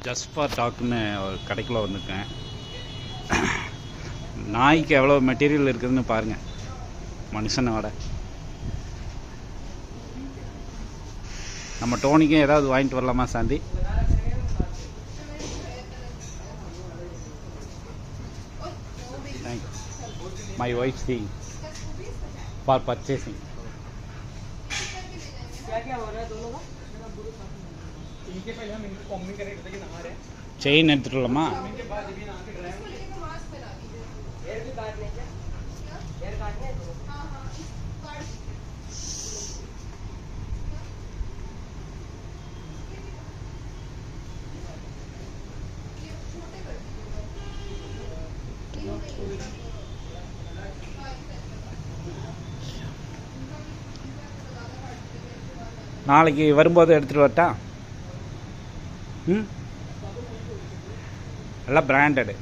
Just for டாக்குன்னு ஒரு கடைக்குள்ளே வந்துருக்கேன். நாய்க்கு எவ்வளோ மெட்டீரியல் இருக்குதுன்னு பாருங்கள், மனுஷனோட. நம்ம டோனிக்கும் ஏதாவது வாங்கிட்டு வரலாமா Shanthi? Thank you. My wife the for purchasing. Chain எடுத்துட்டு வரலாமா? நாளைக்கு வரும்போது எடுத்துகிட்டு வரட்டா? எல்லாம் பிராண்டடு.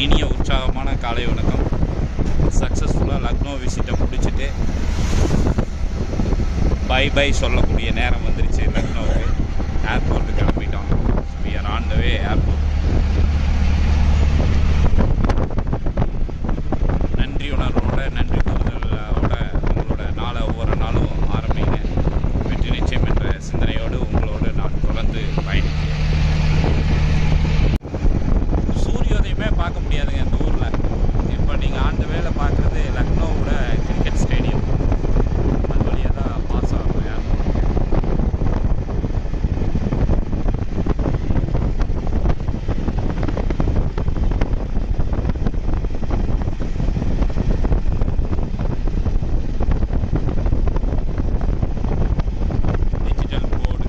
இனிய உற்சாகமான காலை வணக்கம். சக்ஸஸ்ஃபுல்லாக லக்னோ விசிட்டை முடிச்சுட்டு பை பை சொல்லக்கூடிய நேரம் வந்துருச்சு. லக்னோவுக்கு ஏர்போர்ட்டு கிளம்பிட்டோம். We are on the way airport. நன்றி உணர்வோட, நன்றி கூறுதலோட உங்களோட நாளை ஒவ்வொரு நாளும் ஆரம்பிங்க. வெற்றி நிச்சயம் என்ற சிந்தனையோடு உங்களோடு நான் தொடர்ந்து பயணிக்கிறேன். சூரியோதயமே பார்க்க முடியாதுங்க இந்த ஊரில். இப்போ நீங்கள் ஆண்டு வேலை பார்க்குறது லக்னோவோட கிரிக்கெட் ஸ்டேடியம். அது வழியாக தான் பாஸ் ஆகும் ஏர்போர்ட். Digital board.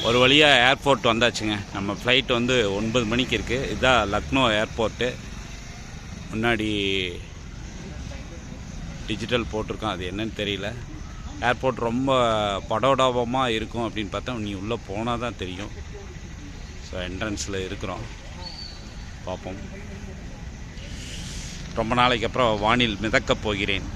ஒரு வழியாக ஏர்போர்ட் வந்தாச்சுங்க. நம்ம ஃப்ளைட் வந்து 9 மணிக்கு இருக்குது. இதுதான் லக்னோ ஏர்போர்ட்டு. முன்னாடி டிஜிட்டல் போட்டிருக்கோம், அது என்னன்னு தெரியல. ஏர்போர்ட் ரொம்ப படோடாபமாக இருக்கும் அப்படின்னு பார்த்தா நீ உள்ளே போனால் தான் தெரியும். ஸோ என்ட்ரன்ஸில் இருக்கிறோம், பார்ப்போம். ரொம்ப நாளைக்கு அப்புறம் வானில் மிதக்கப் போகிறேன்.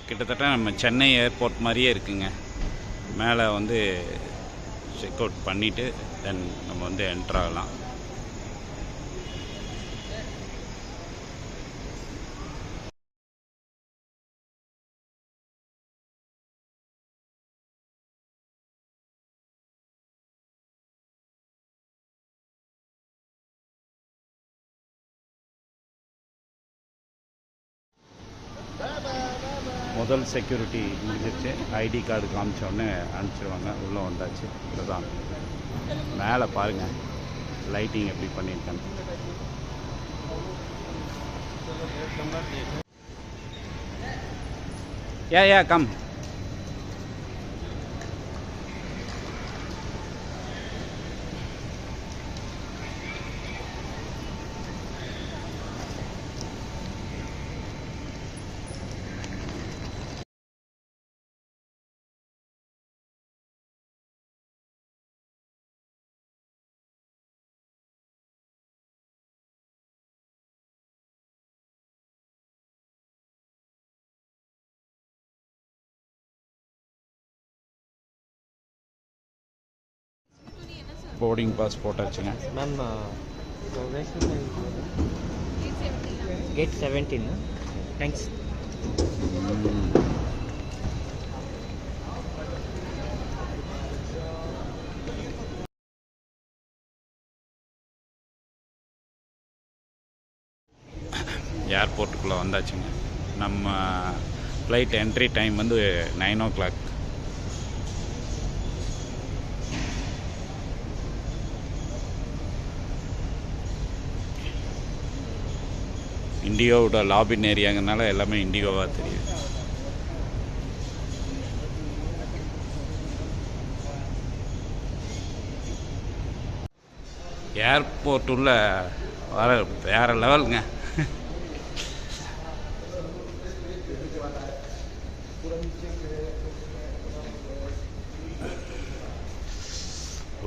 கிட்டத்தட்ட நம்ம சென்னை ஏர்போர்ட் மாதிரியே இருக்குங்க. மேலே வந்து செக் அவுட் பண்ணிவிட்டு தென் நம்ம வந்து என்ட்ரு ஆகலாம். முதல் செக்யூரிட்டி முடிஞ்சிருச்சு. ஐடி கார்டு காமிச்சோடனே அனுப்பிச்சிடுவாங்க. உள்ளே வந்தாச்சு. இதுதான் மேலே பாருங்கள் லைட்டிங் எப்படி பண்ணியிருக்காங்க. Yeah, come. போர்டிங் பாஸ் போட்டாச்சுங்க. Ma'am gate 17. தேங்க்ஸ். ஏர்போர்ட்டுக்குள்ளே வந்தாச்சுங்க. நம்ம ஃப்ளைட் என்ட்ரி டைம் வந்து 9 o'clock. இண்டிகோவோட லாபின் ஏரியாங்கிறதுனால எல்லாமே இண்டிகோவாக தெரியுது. ஏர்போர்ட் உள்ள வேறு லெவலுங்க.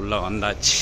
உள்ளே வந்தாச்சு.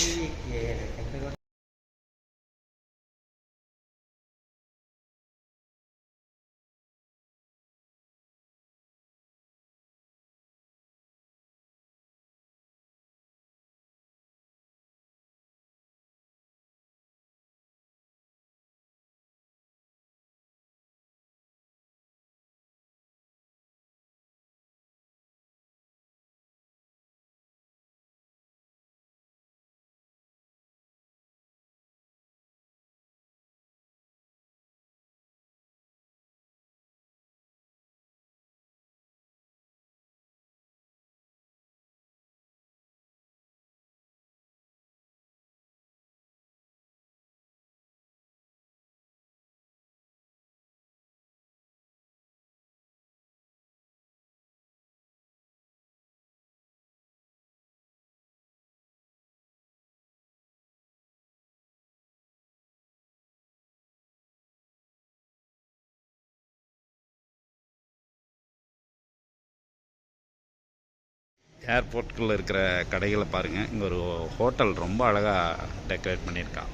ஏர்போர்ட்டுக்குள்ளே இருக்கிற கடைகளை பாருங்கள். இங்கே ஒரு ஹோட்டல் ரொம்ப அழகாக டெக்கரேட் பண்ணியிருக்கான்.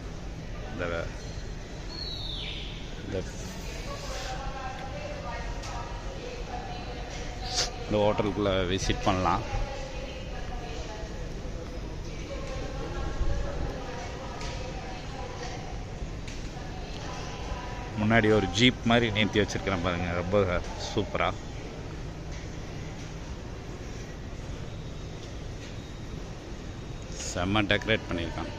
இந்த ஹோட்டலுக்குள்ளே விசிட் பண்ணலாம். முன்னாடி ஒரு ஜீப் மாதிரி நிறுத்தி வச்சுருக்கிறேன் பாருங்கள், ரொம்ப சூப்பராக. செம்ம டெக்கரேட் பண்ணியிருக்கான்.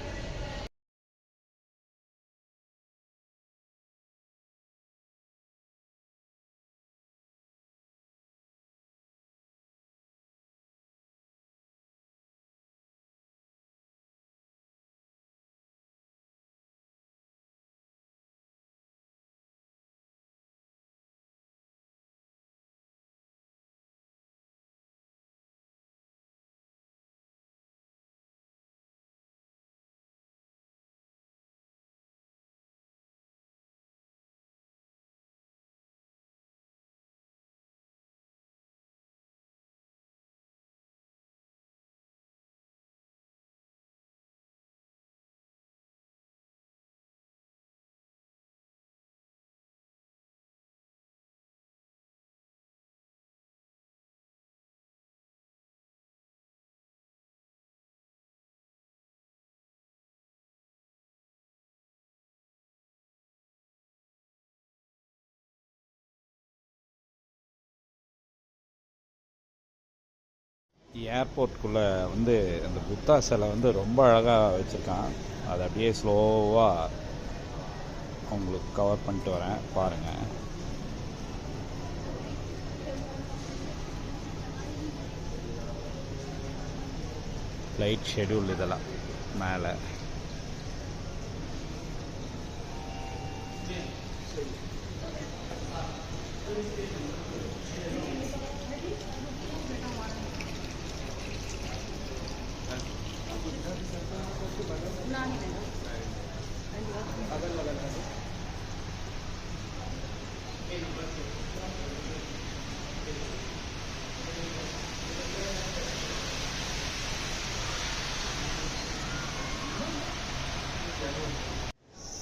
ஏர்போர்ட்டுக்குள்ளே வந்து அந்த புத்தா சிலை வந்து ரொம்ப அழகாக வச்சுருக்கான். அதை அப்படியே ஸ்லோவாக உங்களுக்கு கவர் பண்ணிட்டு வரேன் பாருங்கள். ஃப்ளைட் ஷெட்யூல் இதெல்லாம் மேலே.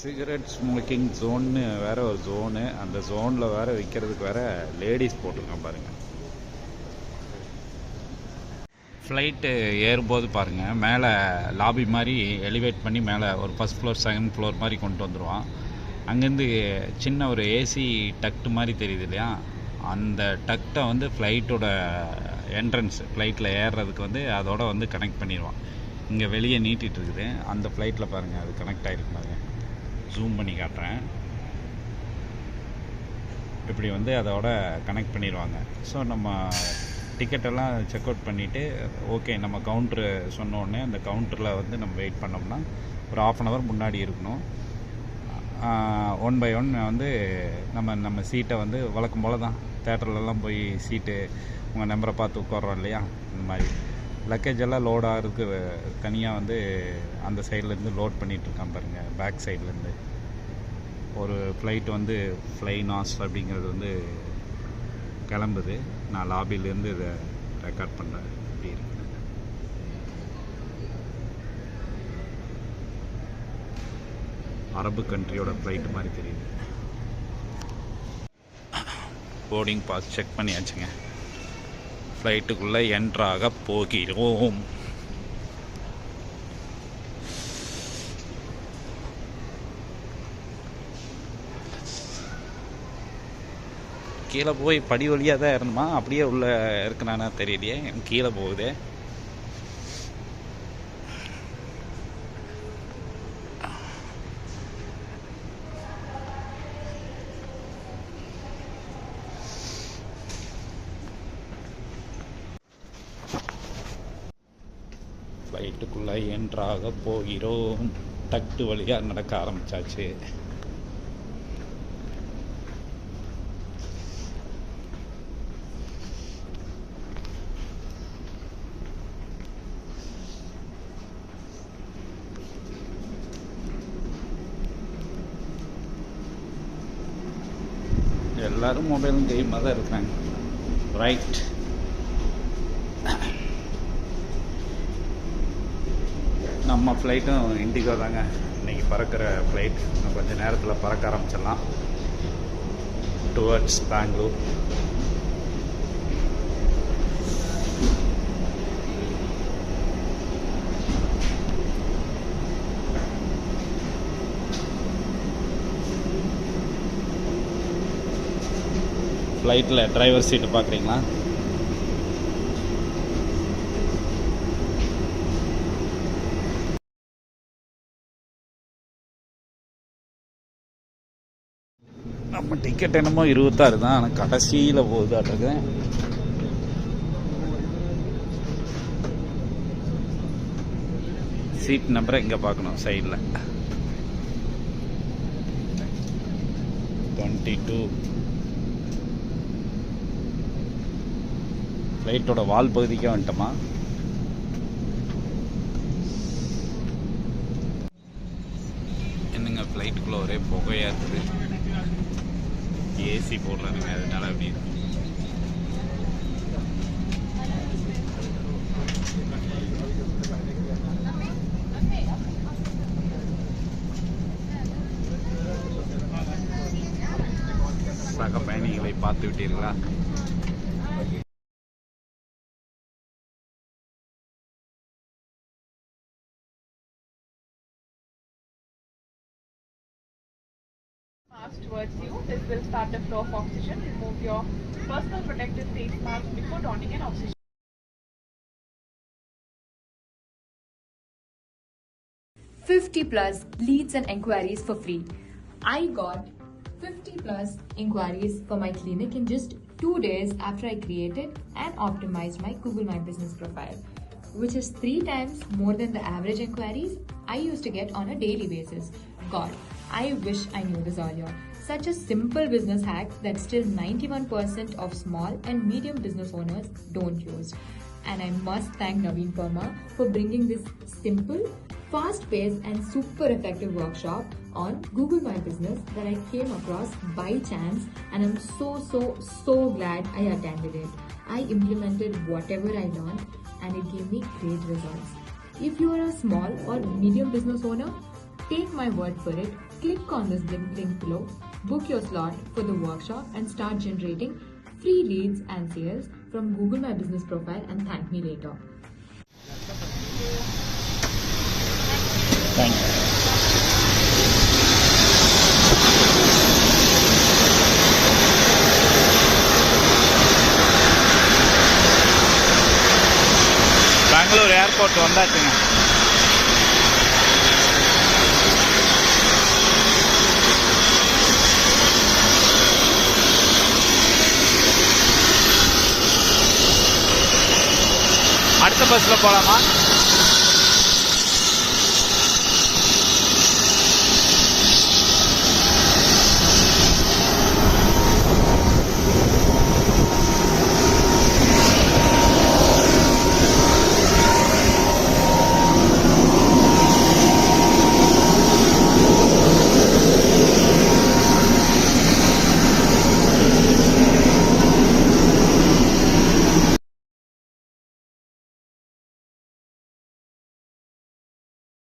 சிகரெட் ஸ்மோக்கிங் ஜோன்னு வேறு ஒரு ஜோனு. அந்த ஜோனில் வேறு விற்கிறதுக்கு வேறு லேடிஸ் போட்டிருக்கேன் பாருங்கள். ஃப்ளைட்டு ஏறும்போது பாருங்கள், மேலே லாபி மாதிரி எலிவேட் பண்ணி மேலே ஒரு ஃபஸ்ட் ஃப்ளோர் செகண்ட் ஃப்ளோர் மாதிரி கொண்டு வந்துடுவான். அங்கேருந்து சின்ன ஒரு ஏசி டக்ட் மாதிரி தெரியுது இல்லையா, அந்த டக்டை வந்து ஃப்ளைட்டோட என்ட்ரன்ஸ், ஃப்ளைட்டில் ஏறுறதுக்கு வந்து அதோட வந்து கனெக்ட் பண்ணிடுவான். இங்கே வெளியே நீட்டிகிட்டு இருக்குது, அந்த ஃப்ளைட்டில் பாருங்கள் அது கனெக்ட் ஆகிருக்கு பாருங்க. ஜூம் பண்ணி காட்டுறேன். இப்படி வந்து அதோட கனெக்ட் பண்ணிடுவாங்க. ஸோ நம்ம டிக்கெட்டெல்லாம் செக் அவுட் பண்ணிவிட்டு ஓகே நம்ம கவுண்ட்ரு சொன்னோடனே அந்த கவுண்டரில் வந்து நம்ம வெயிட் பண்ணோம்னா ஒரு 1/2 hour முன்னாடி இருக்கணும். 1 by 1 வந்து நம்ம சீட்டை வந்து வழக்கம் போல் தான் தேட்டர்லலாம் போய் சீட்டு உங்கள் நம்பரை பார்த்து உட்காரோம் இல்லையா, இந்த மாதிரி லக்கேஜ் எல்லாம் லோட் ஆகிறதுக்கு தனியாக வந்து அந்த சைட்லேருந்து லோட் பண்ணிகிட்ருக்கான் பாருங்கள். பேக் சைட்லேருந்து ஒரு ஃப்ளைட் வந்து ஃப்ளைனாஸ் அப்படிங்கிறது வந்து கிளம்புது. நான் லாபிலேருந்து இதை ரெக்கார்ட் பண்ணுறேன். இப்படி இருக்கு, அரபு கண்ட்ரியோட ஃப்ளைட் மாதிரி தெரியுது. போர்டிங் பாஸ் செக் பண்ணியாச்சுங்க. ஃப்ளைட்டுக்குள்ளே என்ட்ராக போகிறோம். கீழே போய் படி வழியாக தான் இருந்தோமா, அப்படியே உள்ளே இருக்குனானா தெரியலையே, கீழே போகுது. ஃப்ளைட்டுக்குள்ளே என்ட்ராக போகிறோம். டக்டு வழியாக நடக்க ஆரம்பித்தாச்சு. எல்லோரும் மொபைலும் கேமாக தான் இருக்கிறாங்க. ரைட், நம்ம ஃப்ளைட்டும் இண்டிகோ தாங்க இன்றைக்கி பறக்கிற ஃப்ளைட். இன்னும் கொஞ்சம் நேரத்தில் பறக்க ஆரம்பிச்சிடலாம் டுவர்ட்ஸ் பெங்களூர். ஃப்ளைட்டில் டிரைவர் சீட்டு பார்க்குறீங்களா? நம்ம டிக்கெட் என்னமோ 26 தான், ஆனால் கடைசியில் போகுதாட்டுருக்கு. சீட் நம்பரை இங்கே பார்க்கணும், சைடில் 22. ஃப்ளைட்டோட வால் பகுதிக்கே வந்துட்டோமா. என்னங்க ஃப்ளைட்டுக்குள்ளே ஒரே புகையாக இருக்குது. ஏசி போடலானுங்க, அதனால அப்படி இருக்கு. சக பயணிகளை பார்த்து விட்டீர்களா? Mask towards you. This will start the flow of oxygen. Remove your personal protective face mask before donning an oxygen. +50 leads and enquiries for free. I got 50+ inquiries for my clinic in just 2 days after I created and optimized my Google My Business profile, which is 3 times more than the average inquiries I used to get on a daily basis. God, I wish I knew this earlier. Such a simple business hack that still 91% of small and medium business owners don't use. And I must thank Naveen Parma for bringing this simple, fast-paced and super effective workshop on Google My Business that I came across by chance, and I'm so glad I attended it. I implemented whatever I learned and it gave me great results. If you are a small or medium business owner, take my word for it. Click on this link below, book your slot for the workshop and start generating free leads and sales from Google My Business profile and thank me later. Thank you. Bangalore airport வந்தாச்சுங்க. அடுத்த பஸ்ஸில் போகலாமா?